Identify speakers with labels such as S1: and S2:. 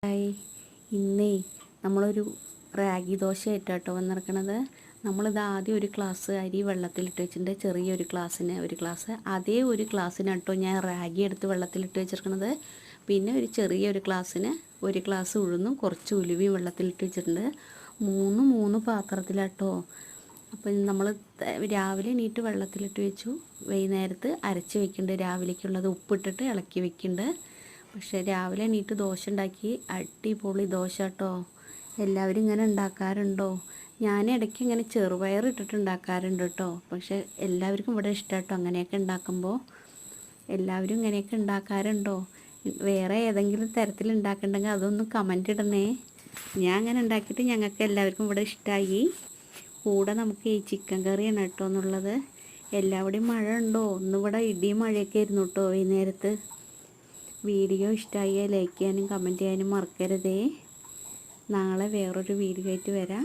S1: Hi, ഇന്നേ നമ്മളൊരു റാഗി ദോശ ആയിട്ടാട്ടോ വന്നിരിക്കണത്. നമ്മളിത് ആദ്യം ഒരു ഗ്ലാസ് അരി വെള്ളത്തിലിട്ട് വെച്ചിട്ടുണ്ട്, ചെറിയൊരു ഗ്ലാസ്സിന് ഒരു ഗ്ലാസ്. അതേ ഒരു ഗ്ലാസ്സിനാട്ടോ ഞാൻ റാഗി എടുത്ത് വെള്ളത്തിലിട്ട് വെച്ചിരിക്കണത്. പിന്നെ ഒരു ചെറിയൊരു ഗ്ലാസ്സിന് ഒരു ഗ്ലാസ് ഉഴുന്നും കുറച്ച് ഉലുവയും വെള്ളത്തിലിട്ട് വെച്ചിട്ടുണ്ട്. മൂന്ന് പാത്രത്തിലാട്ടോ. അപ്പം നമ്മൾ രാവിലെ എണീറ്റ് വെള്ളത്തിലിട്ട് വെച്ചു, വൈകുന്നേരത്ത് അരച്ച് വെക്കുന്നുണ്ട്. രാവിലേക്കുള്ളത് ഉപ്പിട്ടിട്ട് ഇളക്കി വെക്കുന്നുണ്ട്. പക്ഷേ രാവിലെ എണീറ്റ് ദോശ ഉണ്ടാക്കി, അടിപൊളി ദോശ കേട്ടോ. എല്ലാവരും ഇങ്ങനെ ഉണ്ടാക്കാറുണ്ടോ? ഞാൻ ഇടയ്ക്ക് ഇങ്ങനെ ചെറുപയർ ഇട്ടിട്ട് ഉണ്ടാക്കാറുണ്ട് കേട്ടോ. പക്ഷേ എല്ലാവർക്കും ഇവിടെ ഇഷ്ടം കേട്ടോ അങ്ങനെയൊക്കെ ഉണ്ടാക്കുമ്പോൾ. എല്ലാവരും ഇങ്ങനെയൊക്കെ ഉണ്ടാക്കാറുണ്ടോ? വേറെ ഏതെങ്കിലും തരത്തിൽ ഉണ്ടാക്കുന്നുണ്ടെങ്കിൽ അതൊന്ന് കമൻറ്റ് ഇടണേ. ഞാൻ അങ്ങനെ ഉണ്ടാക്കിയിട്ട് ഞങ്ങൾക്ക് എല്ലാവർക്കും ഇവിടെ ഇഷ്ടമായി. കൂടെ നമുക്ക് ഈ ചിക്കൻ കറിയാണ് കേട്ടോ എന്നുള്ളത്. എല്ലാവിടെയും മഴ ഉണ്ടോ? ഇന്നിവിടെ ഇടിയും മഴയൊക്കെ ആയിരുന്നു കേട്ടോ വൈകുന്നേരത്ത്. വീഡിയോ ഇഷ്ടമായി ലൈക്ക് ചെയ്യാനും കമൻറ്റ് ചെയ്യാനും മറക്കരുതേ. നാളെ വേറൊരു വീഡിയോ ആയിട്ട് വരാം.